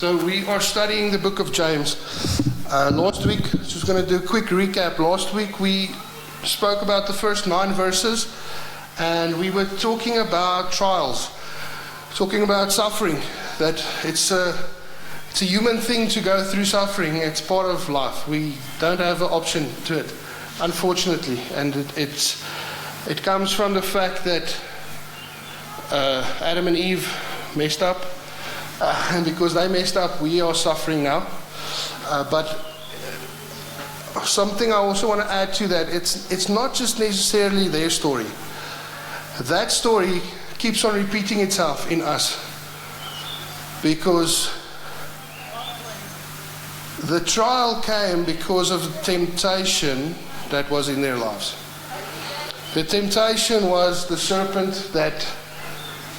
So we are studying the book of James. Last week, just going to do a quick recap. Last week we spoke about the first 9 verses, and we were talking about trials, talking about suffering, that it's a human thing to go through suffering. It's part of life. We don't have an option to it, unfortunately, and it comes from the fact that Adam and Eve messed up. And because they messed up, we are suffering now. But something I also want to add to that, it's not just necessarily their story. That story keeps on repeating itself in us. Because the trial came because of the temptation that was in their lives. The temptation was the serpent that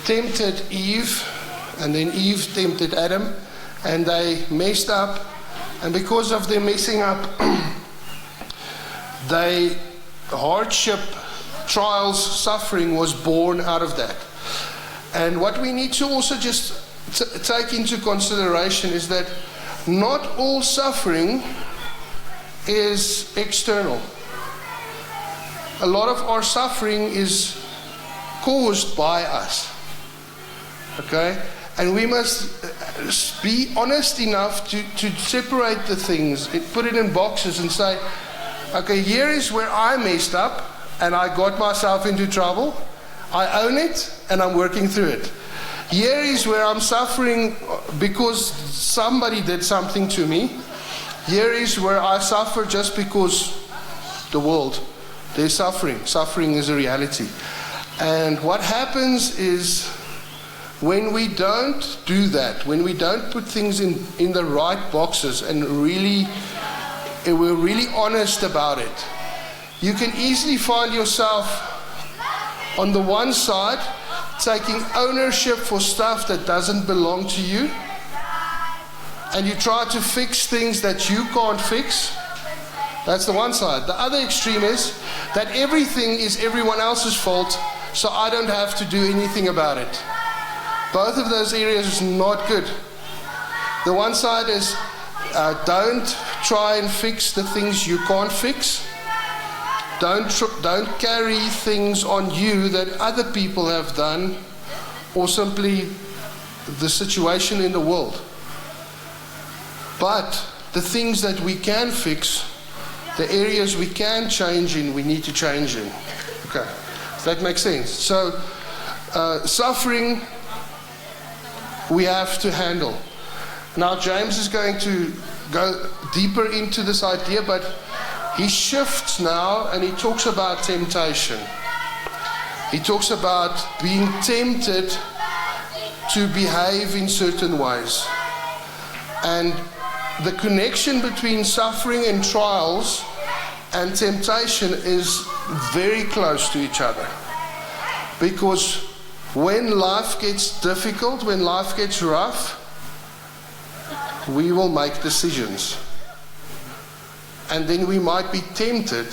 tempted Eve, and then Eve tempted Adam, and they messed up. And because of their messing up, hardship, trials, suffering was born out of that. And what we need to also just take into consideration is that not all suffering is external. A lot of our suffering is caused by us. Okay? And we must be honest enough to separate the things, put it in boxes and say, okay, here is where I messed up and I got myself into trouble. I own it and I'm working through it. Here is where I'm suffering because somebody did something to me. Here is where I suffer just because the world, there's suffering. Suffering is a reality. And what happens is, when we don't do that, when we don't put things in the right boxes and we're really honest about it, you can easily find yourself on the one side taking ownership for stuff that doesn't belong to you, and you try to fix things that you can't fix. That's the one side. The other extreme is that everything is everyone else's fault, so I don't have to do anything about it. Both of those areas is not good. The one side is don't try and fix the things you can't fix. Don't carry things on you that other people have done, or simply the situation in the world. But the things that we can fix, the areas we can change in, we need to change in. Okay, does that make sense? So suffering we have to handle. Now James is going to go deeper into this idea, but he shifts now and he talks about temptation. He talks about being tempted to behave in certain ways. And the connection between suffering and trials and temptation is very close to each other. Because when life gets difficult, when life gets rough, we will make decisions. And then we might be tempted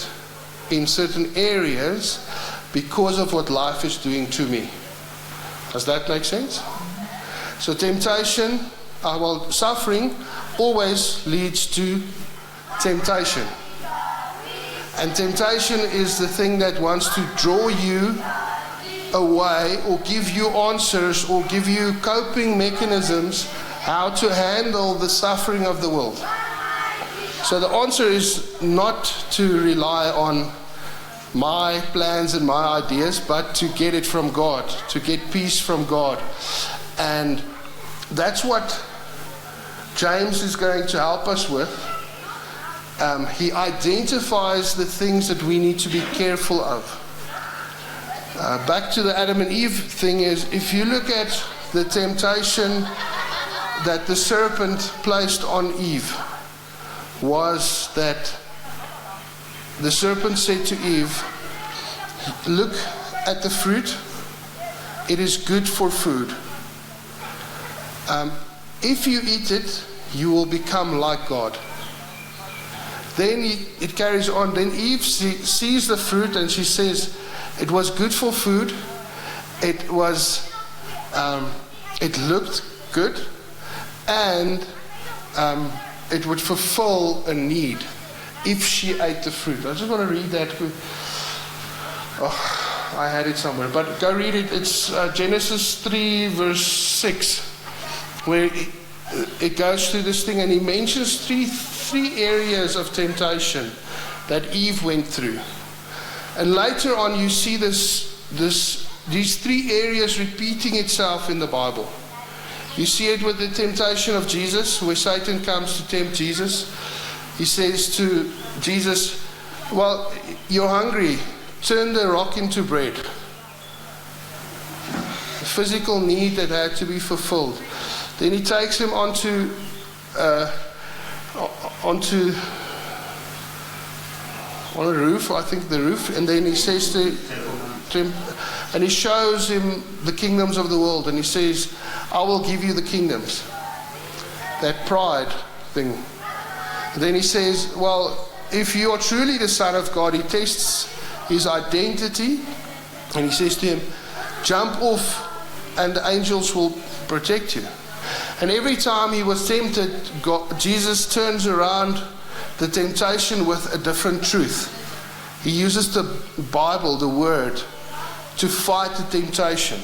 in certain areas because of what life is doing to me. Does that make sense? So temptation, suffering always leads to temptation. And temptation is the thing that wants to draw you away, or give you answers, or give you coping mechanisms how to handle the suffering of the world. So the answer is not to rely on my plans and my ideas, but to get it from God, to get peace from God. And that's what James is going to help us with. He identifies the things that we need to be careful of. Back to the Adam and Eve thing is, if you look at the temptation that the serpent placed on Eve, was that the serpent said to Eve, look at the fruit, it is good for food. If you eat it, you will become like God. Then it carries on, then Eve sees the fruit and she says, it was good for food, it looked good, and it would fulfill a need if she ate the fruit. I just want to read that. Oh, I had it somewhere, but go read it. It's Genesis 3 verse 6, where it goes through this thing, and he mentions three areas of temptation that Eve went through. And later on you see these three areas repeating itself in the Bible. You see it with the temptation of Jesus, where Satan comes to tempt Jesus. He says to Jesus, well, you're hungry, turn the rock into bread. A physical need that had to be fulfilled. Then he takes him onto on a roof, I think the roof, and then he says to him, and he shows him the kingdoms of the world, and he says, I will give you the kingdoms. That pride thing. And then he says, well, if you are truly the Son of God, he tests his identity, and he says to him, jump off and the angels will protect you. And every time he was tempted, Jesus turns around the temptation with a different truth. He uses the Bible, the Word, to fight the temptation.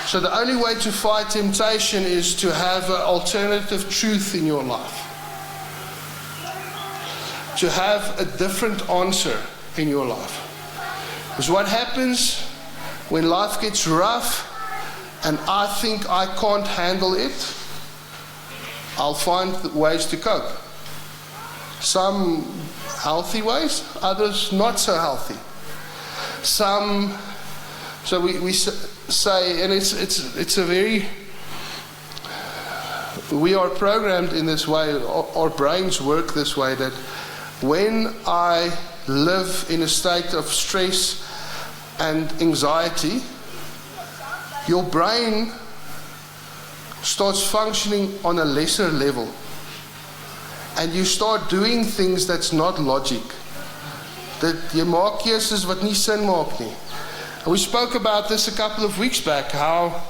So the only way to fight temptation is to have an alternative truth in your life. To have a different answer in your life. Because what happens when life gets rough and I think I can't handle it, I'll find ways to cope. Some healthy ways, others not so healthy. So we say, and it's a very, we are programmed in this way, our brains work this way, that when I live in a state of stress and anxiety, your brain starts functioning on a lesser level. And you start doing things that's not logic. Dat jy maak keuses wat nie sin maak nie. And we spoke about this a couple of weeks back, how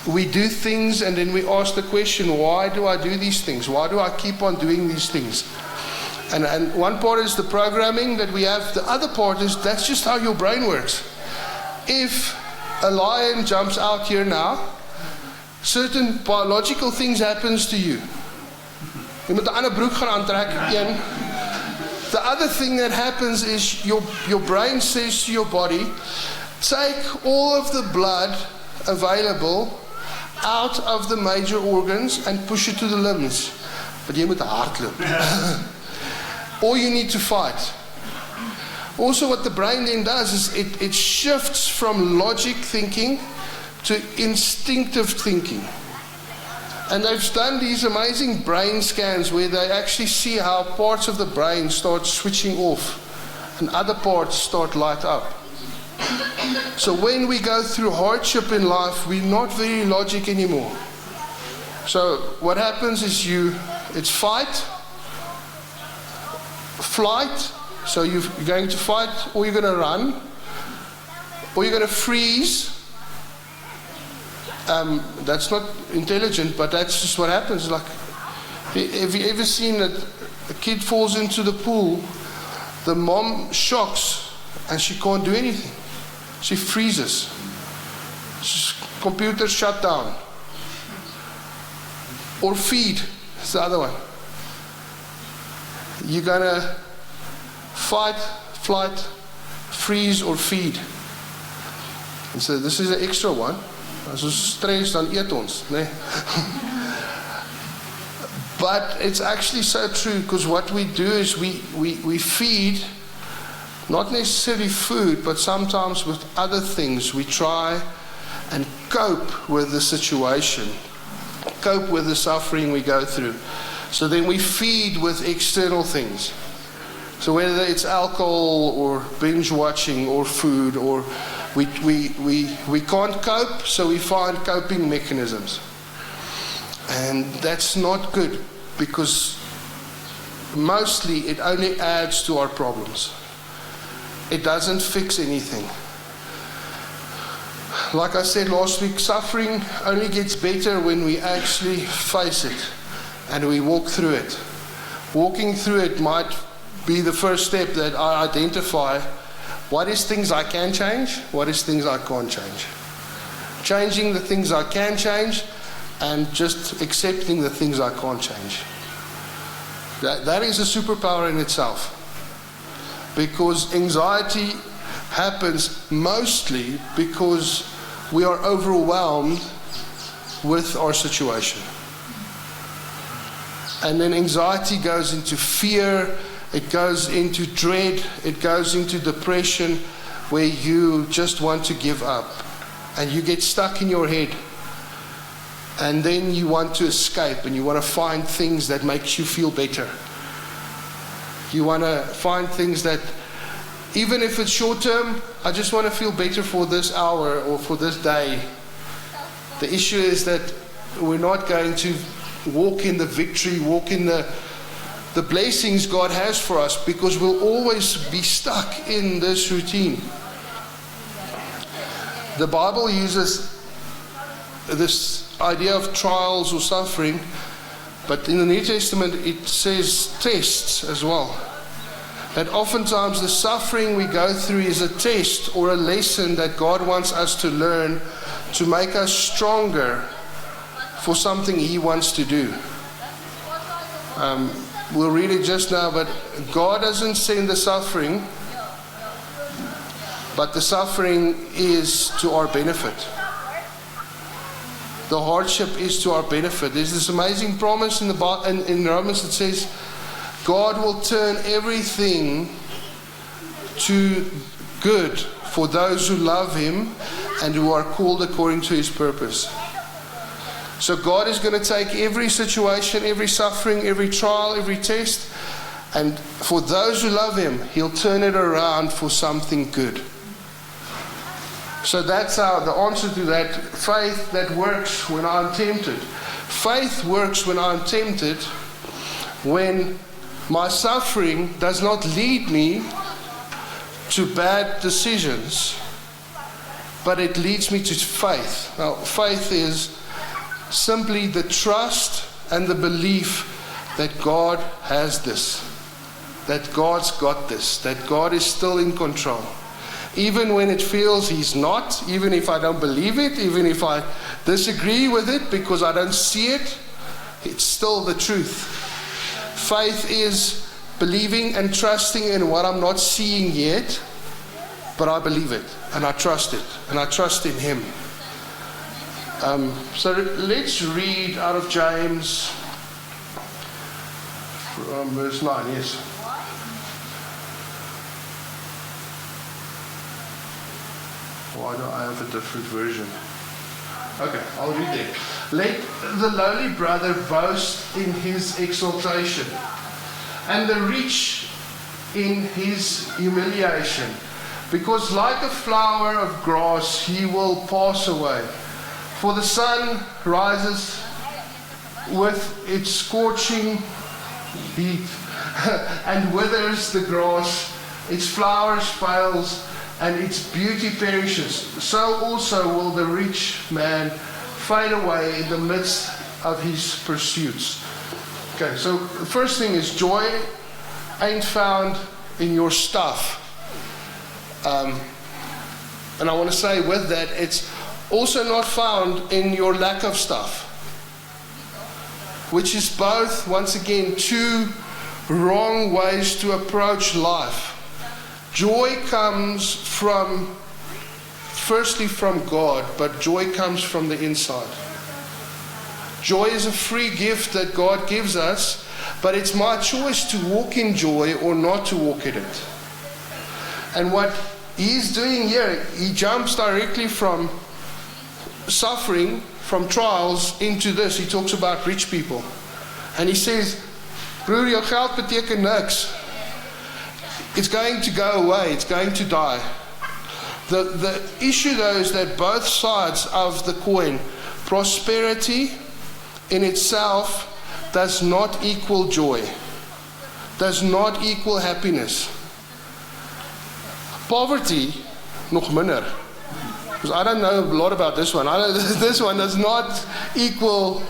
we do things and then we ask the question, why do I do these things? Why do I keep on doing these things? And one part is the programming that we have. The other part is that's just how your brain works. If a lion jumps out here now, certain biological things happens to you. Jy moet 'n ander broek gaan aantrek. The other thing that happens is your brain says to your body, take all of the blood available out of the major organs and push it to the limbs. But jy moet hardloop. Or you need to fight. Also what the brain then does is it shifts from logic thinking to instinctive thinking. And they've done these amazing brain scans where they actually see how parts of the brain start switching off and other parts start light up. So when we go through hardship in life, we're not very logic anymore. So what happens is it's fight, flight, so you're going to fight, or you're going to run, or you're going to freeze. That's not intelligent, but that's just what happens. Like, have you ever seen that a kid falls into the pool, the mom shocks, and she can't do anything. She freezes. Computer shut down. Or feed, is the other one. You're gonna fight, flight, freeze, or feed. And so this is an extra one. As ons stres, dan eet ons, nee? But it's actually so true, because what we do is we feed, not necessarily food, but sometimes with other things. We try and cope with the situation, cope with the suffering we go through. So then we feed with external things. So whether it's alcohol or binge watching or food, or we can't cope, so we find coping mechanisms. And that's not good, because mostly it only adds to our problems. It doesn't fix anything. like I said last week, suffering only gets better when we actually face it and we walk through it. Walking through it might be the first step that I identify what is things I can change, what is things I can't change. Changing the things I can change and just accepting the things I can't change. That is a superpower in itself. Because anxiety happens mostly because we are overwhelmed with our situation. And then anxiety goes into fear, it goes into dread, it goes into depression, where you just want to give up. And you get stuck in your head. And then you want to escape and you want to find things that makes you feel better. You want to find things that, even if it's short term, I just want to feel better for this hour or for this day. The issue is that we're not going to walk in the victory, walk in the blessings God has for us, because we'll always be stuck in this routine. The Bible uses this idea of trials or suffering, but in the New Testament it says tests as well. That oftentimes the suffering we go through is a test or a lesson that God wants us to learn to make us stronger for something He wants to do. We'll read it just now, but God doesn't send the suffering, but the suffering is to our benefit. The hardship is to our benefit. There's this amazing promise in Romans that says, God will turn everything to good for those who love Him and who are called according to His purpose. So God is going to take every situation, every suffering, every trial, every test, and for those who love Him, He'll turn it around for something good. So that's the answer to that. Faith that works when I'm tempted. Faith works when I'm tempted, when my suffering does not lead me to bad decisions, but it leads me to faith. Now, faith is simply the trust and the belief that God has this, that God's got this, that God is still in control. Even when it feels He's not, even if I don't believe it, even if I disagree with it because I don't see it, it's still the truth. Faith is believing and trusting in what I'm not seeing yet, but I believe it and I trust it and I trust in Him. So let's read out of James from verse 9. Yes. Why do I have a different version? Okay, I'll read it. Let the lowly brother boast in his exaltation, and the rich in his humiliation, because like a flower of grass he will pass away. For the sun rises with its scorching heat and withers the grass, its flowers fails, and its beauty perishes. So also will the rich man fade away in the midst of his pursuits. Okay, so the first thing is joy ain't found in your stuff. And I want to say with that, it's also not found in your lack of stuff. Which is both, once again, two wrong ways to approach life. Joy comes firstly from God, but joy comes from the inside. Joy is a free gift that God gives us, but it's my choice to walk in joy or not to walk in it. And what He's doing here, He jumps directly from suffering, from trials, into this. He talks about rich people. And He says, broer, jou geld beteken niks. It's going to go away. It's going to die. The issue though is that both sides of the coin, prosperity in itself does not equal joy, does not equal happiness. Poverty, nog minder. Because I don't know a lot about this one. I know this one does not equal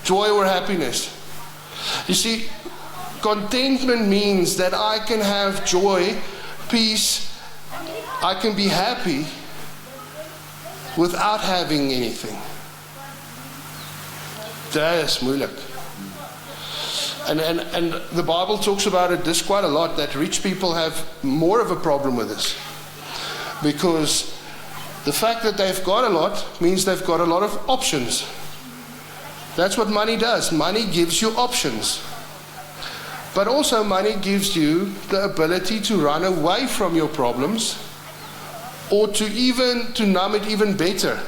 joy or happiness. You see, contentment means that I can have joy, peace, I can be happy without having anything. That is moeilijk. And the Bible talks about it this quite a lot, that rich people have more of a problem with this. Because the fact that they've got a lot means they've got a lot of options. That's what money does. Money gives you options. But also money gives you the ability to run away from your problems, or to numb it even better.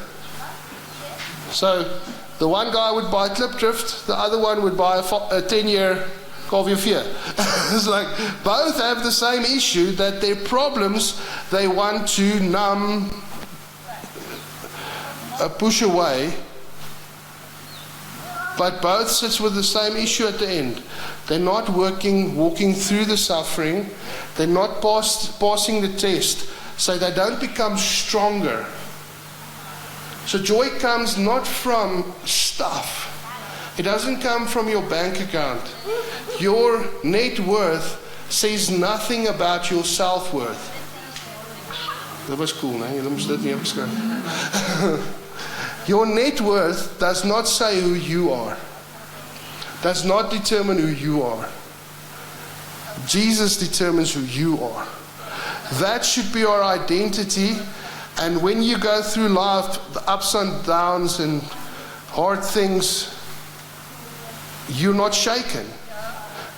So the one guy would buy Klipdrift, the other one would buy a 10-year KVV. It's like both have the same issue, that their problems they want to numb, push away, but both sits with the same issue at the end. They're not walking through the suffering. They're not passing the test, so they don't become stronger. So joy comes not from stuff. It doesn't come from your bank account. Your net worth says nothing about your self-worth. That was cool, né? Julle moes dit nie opskryf. Your net worth does not say who you are. Does not determine who you are. Jesus determines who you are. That should be our identity. And when you go through life, the ups and downs and hard things, you're not shaken.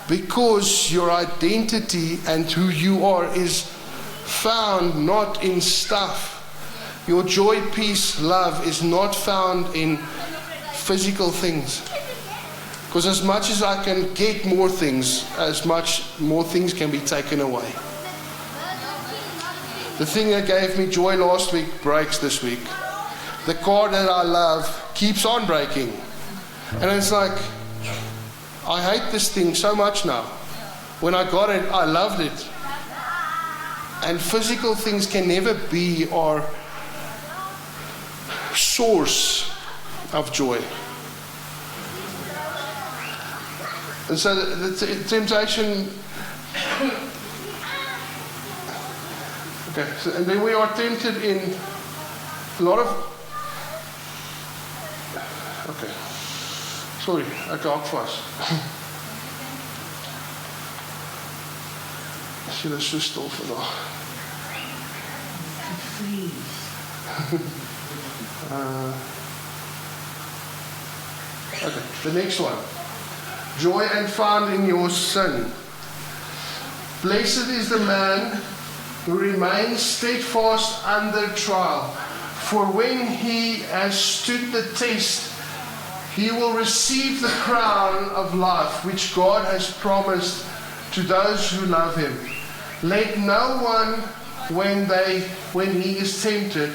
Because your identity and who you are is found not in stuff. Your joy, peace, love is not found in physical things. Because as much as I can get more things, as much more things can be taken away. The thing that gave me joy last week breaks this week. The car that I love keeps on breaking. And it's like, I hate this thing so much now. When I got it, I loved it. And physical things can never be our source of joy. And so the temptation, okay, so, and then we are tempted in a lot of, okay, sorry, ek haak vas. As jy so stil vandag. Okay, the next one. Joy and found in your sin. Blessed is the man who remains steadfast under trial, for when he has stood the test, he will receive the crown of life which God has promised to those who love him. Let no one, when he is tempted,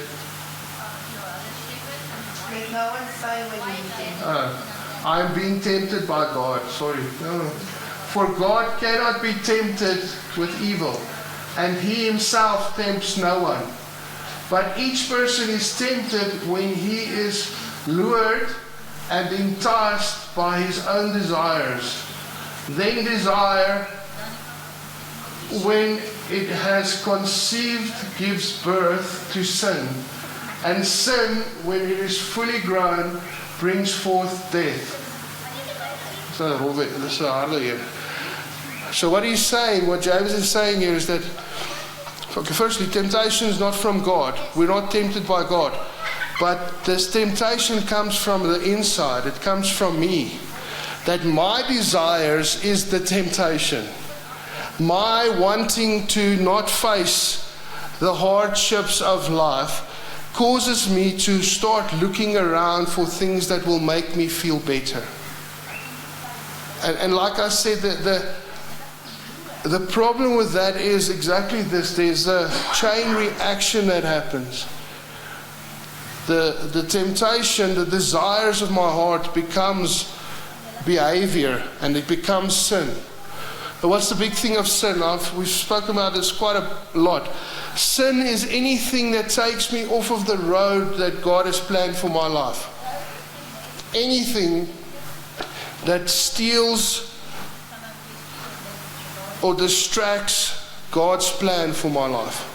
let no one say when he is tempted. I am being tempted by God. Sorry. No. For God cannot be tempted with evil, and he himself tempts no one. But each person is tempted when he is lured and enticed by his own desires. Then desire, when it has conceived, gives birth to sin. And sin, when it is fully grown, brings forth death. So what he's saying, what James is saying here is that, okay, firstly, temptation is not from God. We're not tempted by God. But this temptation comes from the inside. It comes from me. That my desires is the temptation. My wanting to not face the hardships of life causes me to start looking around for things that will make me feel better. And like I said, the problem with that is exactly this. There's a chain reaction that happens. The temptation, the desires of my heart becomes behavior, and it becomes sin. What's the big thing of sin? We've spoken about this quite a lot. Sin is anything that takes me off of the road that God has planned for my life. Anything that steals or distracts God's plan for my life.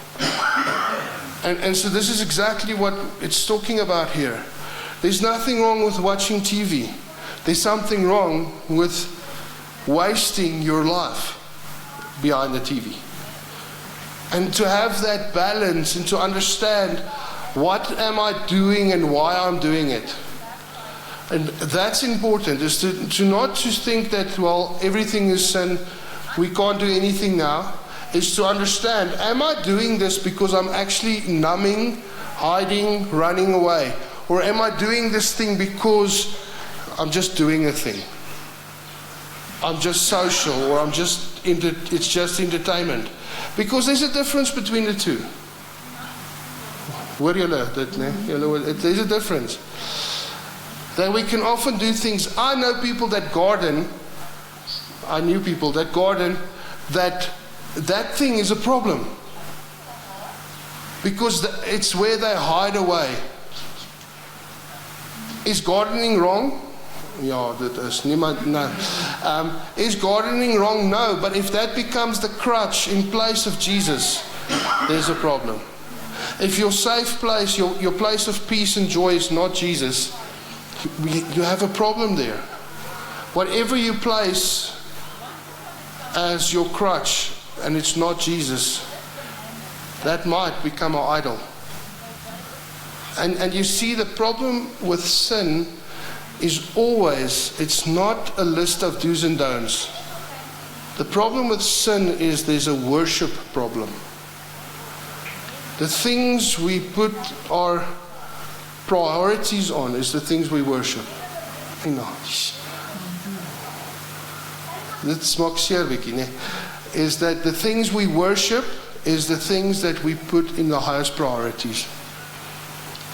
And so this is exactly what it's talking about here. There's nothing wrong with watching TV. There's something wrong with wasting your life behind the TV. And to have that balance and to understand what am I doing and why I'm doing it. And that's important, is to not to think that, well, everything is sin, we can't do anything now. Is to understand, am I doing this because I'm actually numbing, hiding, running away? Or am I doing this thing because I'm just doing a thing? I'm just social, or it's just entertainment. Because there's a difference between the two. There's a difference. That we can often do things. I knew people that garden, that thing is a problem. Because it's where they hide away. Is gardening wrong? Ja, dit is niemand. No. Is gardening wrong? No. But if that becomes the crutch in place of Jesus, there's a problem. If your safe place, your place of peace and joy is not Jesus, you have a problem there. Whatever you place as your crutch and it's not Jesus, that might become an idol. And you see, the problem with sin is always, it's not a list of do's and don'ts. The problem with sin is there's a worship problem. The things we put our priorities on is the things we worship. Dit smaak seer bietjie, nee. Is that the things we worship is the things that we put in the highest priorities.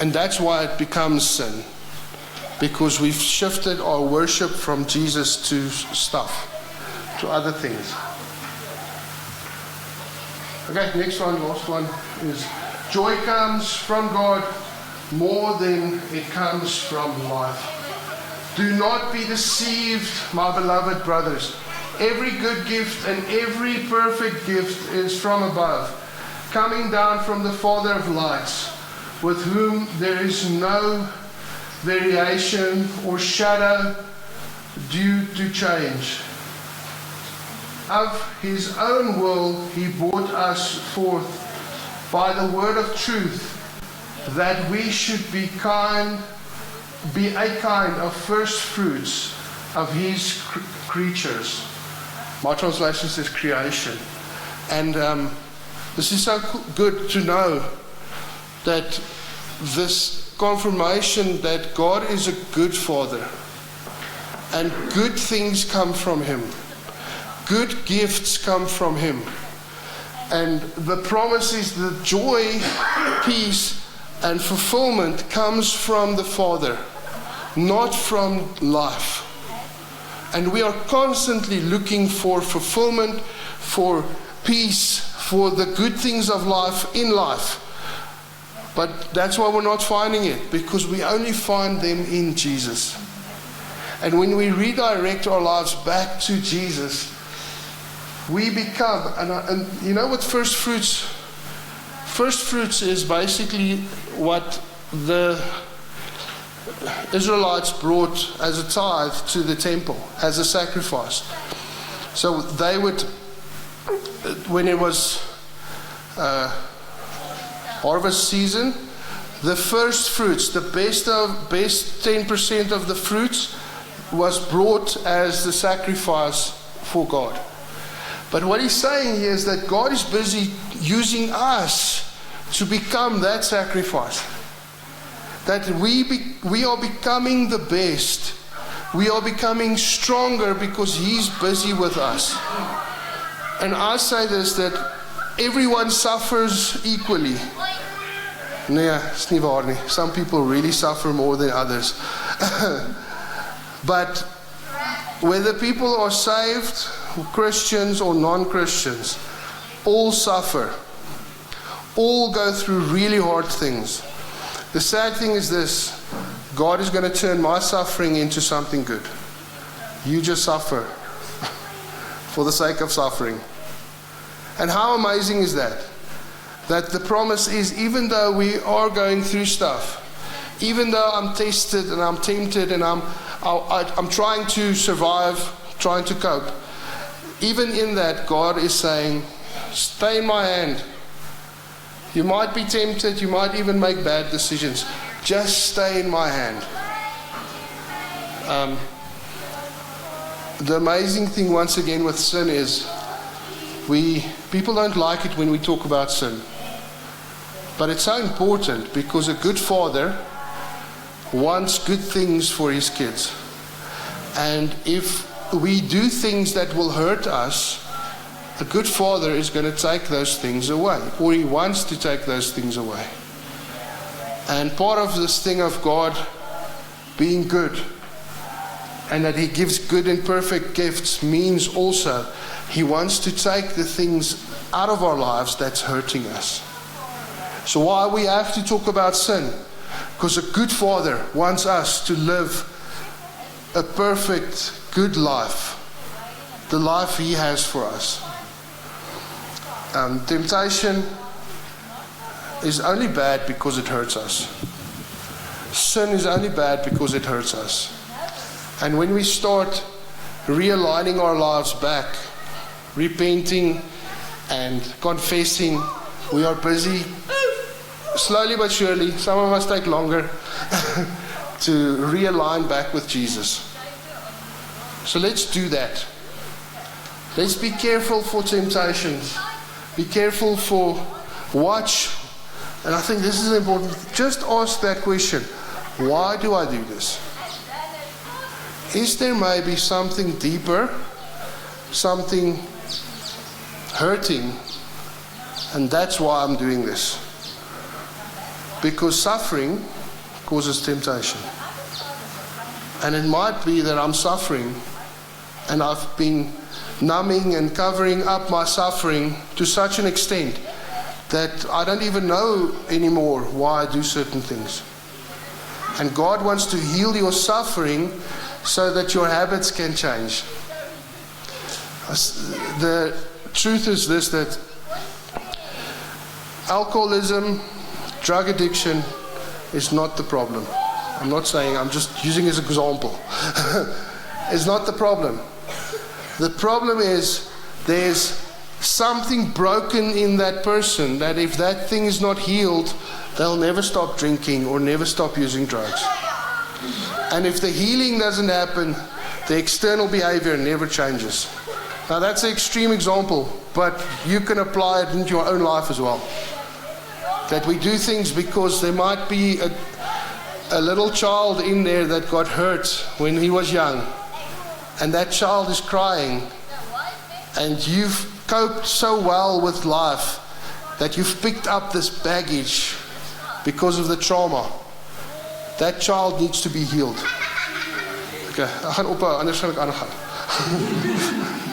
And that's why it becomes sin. Because we've shifted our worship from Jesus to stuff, to other things. Okay, next one, last one is joy comes from God more than it comes from life. Do not be deceived, my beloved brothers. Every good gift and every perfect gift is from above, coming down from the Father of lights, with whom there is no variation or shadow due to change. Of his own will he brought us forth by the word of truth, that we should be a kind of first fruits of his creatures. My translation says creation. And this is so good to know that this confirmation that God is a good Father and good things come from him. Good gifts come from him. And the promise is the joy, peace, and fulfillment comes from the Father, not from life. And we are constantly looking for fulfillment, for peace, for the good things of life in life. But that's why we're not finding it, because we only find them in Jesus. And when we redirect our lives back to Jesus, we become, and you know what first fruits is basically what the Israelites brought as a tithe to the temple, as a sacrifice. So they would, when it was harvest season, the first fruits, the best 10% of the fruits was brought as the sacrifice for God. But what he's saying here is that God is busy using us to become that sacrifice. That we are becoming the best. We are becoming stronger because he's busy with us. And I say this, that everyone suffers equally. Nee, it's nie waar nie. Some people really suffer more than others. But whether people are saved, Christians or non-Christians, all suffer. All go through really hard things. The sad thing is this: God is going to turn my suffering into something good. You just suffer for the sake of suffering. And how amazing is that? That the promise is, even though we are going through stuff, even though I'm tested and I'm tempted and I'm trying to survive, trying to cope, even in that, God is saying, stay in my hand. You might be tempted, you might even make bad decisions. Just stay in my hand. The amazing thing once again with sin is people don't like it when we talk about sin. But it's so important, because a good father wants good things for his kids. And if we do things that will hurt us, a good father is going to take those things away, or he wants to take those things away. And part of this thing of God being good, and that he gives good and perfect gifts, means also he wants to take the things out of our lives that's hurting us. So why we have to talk about sin? Because a good father wants us to live a perfect, good life, the life he has for us. Temptation is only bad because it hurts us. Sin is only bad because it hurts us. And when we start realigning our lives back, repenting and confessing, we are busy, slowly but surely, some of us take longer, to realign back with Jesus. So let's do that. Let's be careful for temptations. Be careful for watch. And I think this is important. Just ask that question. Why do I do this? Is there maybe something deeper, something hurting, and that's why I'm doing this? Because suffering causes temptation. And it might be that I'm suffering and I've been numbing and covering up my suffering to such an extent that I don't even know anymore why I do certain things. And God wants to heal your suffering so that your habits can change. The truth is this, that alcoholism, drug addiction is not the problem. I'm not saying, I'm just using as an example. It's not the problem. The problem is there's something broken in that person, that if that thing is not healed, they'll never stop drinking or never stop using drugs. And if the healing doesn't happen, the external behavior never changes. Now that's an extreme example, but you can apply it into your own life as well. That we do things because there might be a little child in there that got hurt when he was young, and that child is crying, and you've coped so well with life that you've picked up this baggage because of the trauma. That child needs to be healed. Okay, ek gaan ophou, anders gaan ek aangaan.